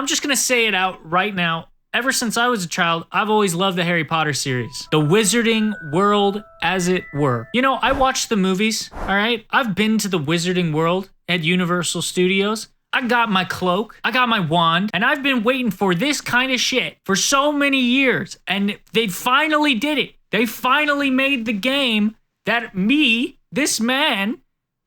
I'm just gonna say it out right now. Ever since I was a child, I've always loved the Harry Potter series. The wizarding world, as it were. You know, I watched the movies, all right? I've been to the wizarding world at Universal Studios. I got my cloak, I got my wand, and I've been waiting for this kind of shit for so many years. And they finally did it. They finally made the game that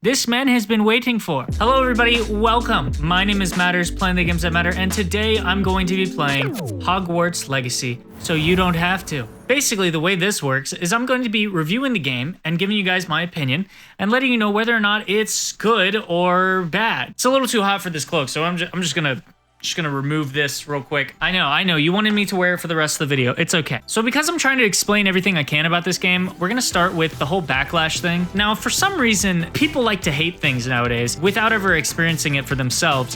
this man has been waiting for. Hello everybody, welcome. My name is Matters, playing the games that matter, and today I'm going to be playing Hogwarts Legacy, so you don't have to. Basically, the way this works is I'm going to be reviewing the game and giving you guys my opinion and letting you know whether or not it's good or bad. It's a little too hot for this cloak, so I'm just gonna remove this real quick. I know, you wanted me to wear it for the rest of the video. It's okay. So because I'm trying to explain everything I can about this game, we're gonna start with the whole Backlash thing. Now, for some reason, people like to hate things nowadays without ever experiencing it for themselves,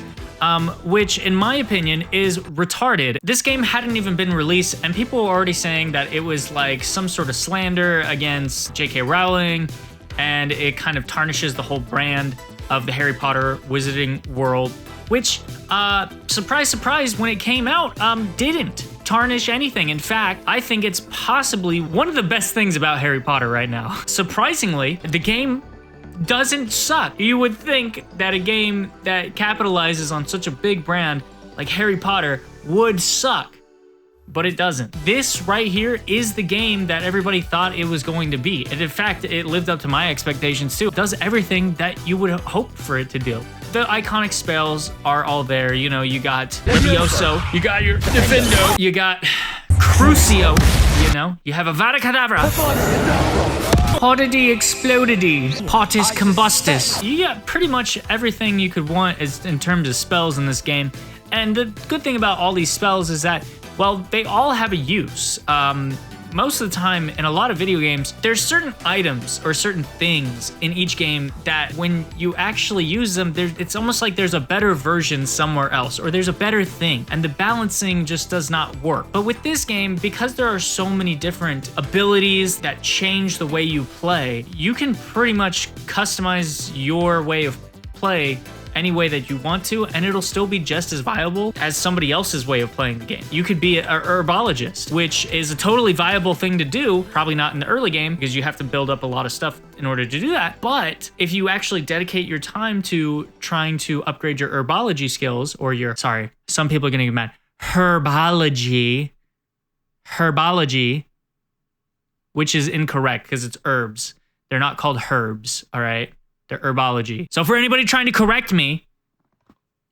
which in my opinion is retarded. This game hadn't even been released and people were already saying that it was like some sort of slander against J.K. Rowling, and it kind of tarnishes the whole brand of the Harry Potter wizarding world, which, surprise, surprise, when it came out, didn't tarnish anything. In fact, I think it's possibly one of the best things about Harry Potter right now. Surprisingly, the game doesn't suck. You would think that a game that capitalizes on such a big brand like Harry Potter would suck, but it doesn't. This right here is the game that everybody thought it was going to be. And in fact, it lived up to my expectations too. It does everything that you would hope for it to do. The iconic spells are all there. You know, you got Levioso, you got your Defendo, you got Crucio, you know, you have Avada Kedavra, Potity Explodity, Potus Combustus. You got pretty much everything you could want in terms of spells in this game. And the good thing about all these spells is that, well, they all have a use. Most of the time in a lot of video games, there's certain items or certain things in each game that when you actually use them, it's almost like there's a better version somewhere else, or there's a better thing, and the balancing just does not work. But with this game, because there are so many different abilities that change the way you play, you can pretty much customize your way of play any way that you want to, and it'll still be just as viable as somebody else's way of playing the game. You could be a herbologist, which is a totally viable thing to do, probably not in the early game because you have to build up a lot of stuff in order to do that. But if you actually dedicate your time to trying to upgrade your herbology skills, or some people are gonna get mad, herbology, which is incorrect because it's herbs. They're not called herbs, all right? They're herbology. So for anybody trying to correct me,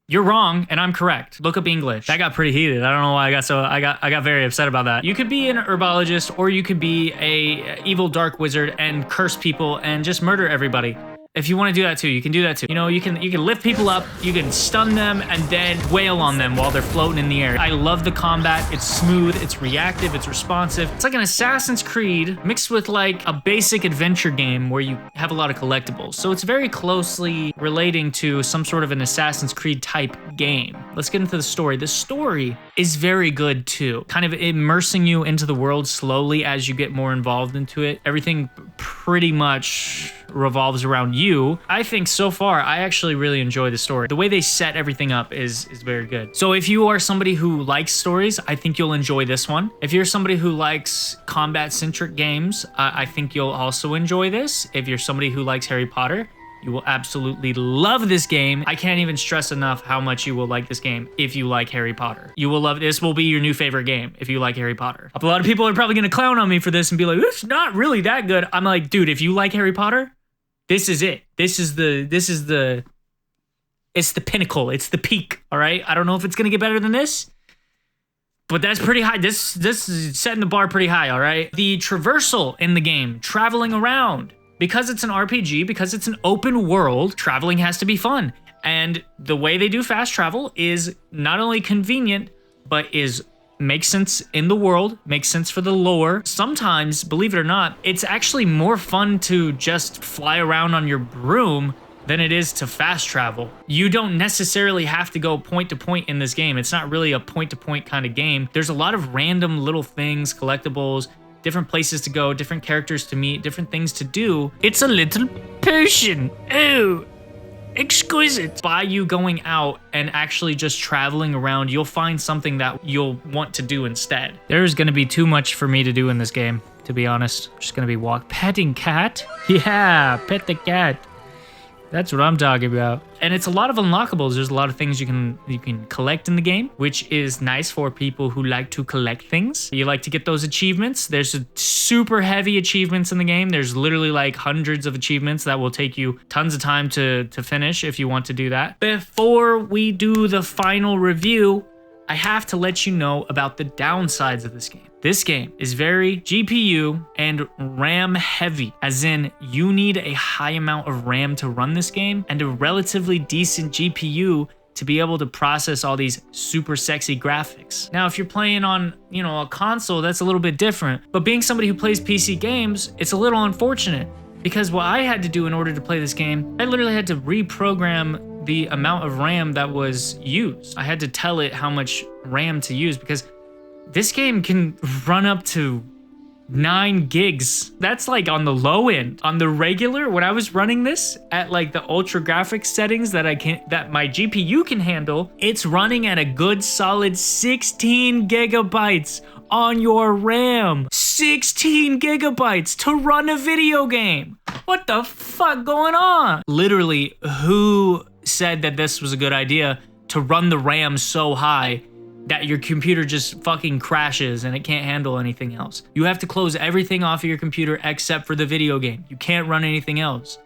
you're wrong and I'm correct. Look up English. That got pretty heated. I don't know why I got very upset about that. You could be an herbologist, or you could be a evil dark wizard and curse people and just murder everybody. If you want to do that too, you can do that too. You know, you can lift people up, you can stun them, and then wail on them while they're floating in the air. I love the combat. It's smooth, it's reactive, it's responsive. It's like an Assassin's Creed mixed with like a basic adventure game where you have a lot of collectibles. So it's very closely relating to some sort of an Assassin's Creed type game. Let's get into the story. The story is very good too, kind of immersing you into the world slowly as you get more involved into it. Everything pretty much revolves around you. I think so far, I actually really enjoy the story. The way they set everything up is very good. So if you are somebody who likes stories, I think you'll enjoy this one. If you're somebody who likes combat-centric games, I think you'll also enjoy this. If you're somebody who likes Harry Potter, you will absolutely love this game. I can't even stress enough how much you will like this game if you like Harry Potter. You will love this. Will be your new favorite game if you like Harry Potter. A lot of people are probably gonna clown on me for this and be like, it's not really that good. I'm like, dude, if you like Harry Potter, this is it. It's the pinnacle. It's the peak, all right? I don't know if it's gonna get better than this, but that's pretty high. This is setting the bar pretty high, all right? The traversal in the game, traveling around. Because it's an RPG, because it's an open world, traveling has to be fun. And the way they do fast travel is not only convenient, but makes sense in the world, makes sense for the lore. Sometimes, believe it or not, it's actually more fun to just fly around on your broom than it is to fast travel. You don't necessarily have to go point to point in this game. It's not really a point to point kind of game. There's a lot of random little things, collectibles, different places to go, different characters to meet, different things to do. It's a little potion. Ooh. exquisite. By you going out and actually just traveling around, you'll find something that you'll want to do instead. There's gonna be too much for me to do in this game, to be honest. I'm just gonna be petting cat. Yeah, pet the cat. That's what I'm talking about. And it's a lot of unlockables. There's a lot of things you can collect in the game, which is nice for people who like to collect things. You like to get those achievements. There's super heavy achievements in the game. There's literally like hundreds of achievements that will take you tons of time to finish if you want to do that. Before we do the final review, I have to let you know about the downsides of this game. This game is very GPU and RAM heavy, as in you need a high amount of RAM to run this game and a relatively decent GPU to be able to process all these super sexy graphics. Now, if you're playing on, a console, that's a little bit different. But being somebody who plays PC games, it's a little unfortunate because what I had to do in order to play this game, I literally had to reprogram the amount of RAM that was used. I had to tell it how much RAM to use because this game can run up to 9 gigs. That's like on the low end. On the regular, when I was running this at like the ultra graphics settings that my GPU can handle, it's running at a good solid 16 gigabytes on your RAM. 16 gigabytes to run a video game. What the fuck going on? Literally, who said that this was a good idea to run the RAM so high that your computer just fucking crashes and it can't handle anything else? You have to close everything off of your computer except for the video game. You can't run anything else.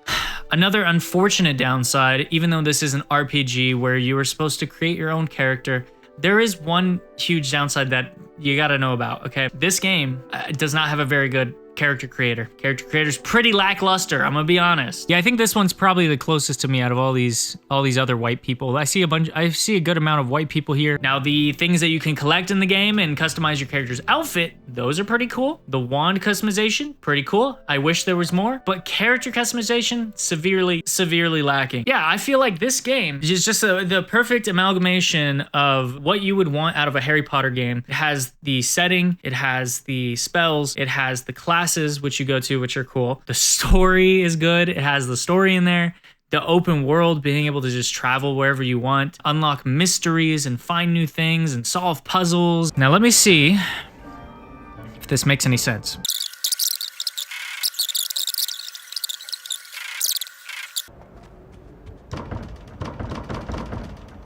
Another unfortunate downside, even though this is an RPG where you are supposed to create your own character, there is one huge downside that you gotta know about, okay? This game does not have a very good character creator. Character creator's pretty lackluster, I'm gonna be honest. Yeah, I think this one's probably the closest to me out of all these other white people. I see a good amount of white people here. Now, the things that you can collect in the game and customize your character's outfit, those are pretty cool. The wand customization, pretty cool. I wish there was more, but character customization, severely lacking. Yeah, I feel like this game is just the perfect amalgamation of what you would want out of a Harry Potter game. It has the setting, it has the spells, it has the classes which you go to, which are cool. The story is good. It has the story in there. The open world, being able to just travel wherever you want, unlock mysteries and find new things and solve puzzles. Now let me see if this makes any sense.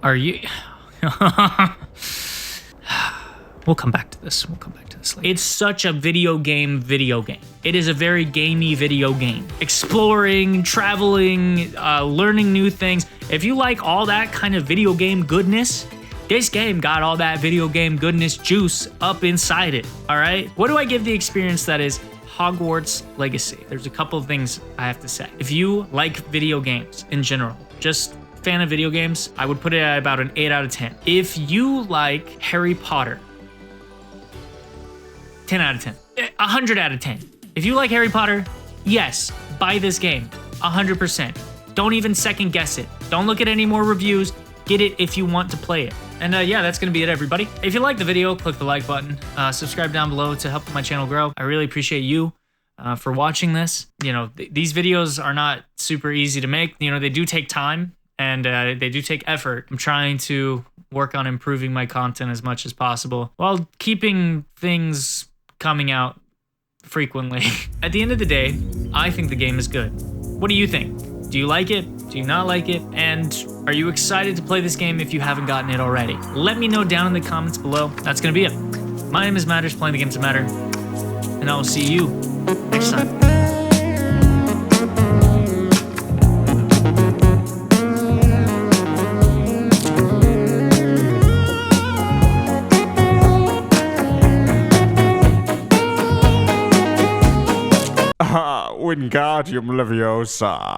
Are you... We'll come back to this. Later. It's such a video game. It is a very gamey video game. Exploring, traveling, learning new things. If you like all that kind of video game goodness, this game got all that video game goodness juice up inside it, all right? What do I give the experience that is Hogwarts Legacy? There's a couple of things I have to say. If you like video games in general, just fan of video games, I would put it at about an 8 out of 10. If you like Harry Potter, 10 out of 10. 100 out of 10. If you like Harry Potter, yes, buy this game. 100%. Don't even second guess it. Don't look at any more reviews. Get it if you want to play it. And yeah, that's gonna be it, everybody. If you like the video, click the like button. Subscribe down below to help my channel grow. I really appreciate you for watching this. These videos are not super easy to make. They do take time and they do take effort. I'm trying to work on improving my content as much as possible while keeping things coming out frequently. At the end of the day, I think the game is good. What do you think? Do you like it? Do you not like it? And are you excited to play this game if you haven't gotten it already? Let me know down in the comments below. That's gonna be it. My name is Matters, playing the games that matter, and I will see you next time. Wingardium Leviosa.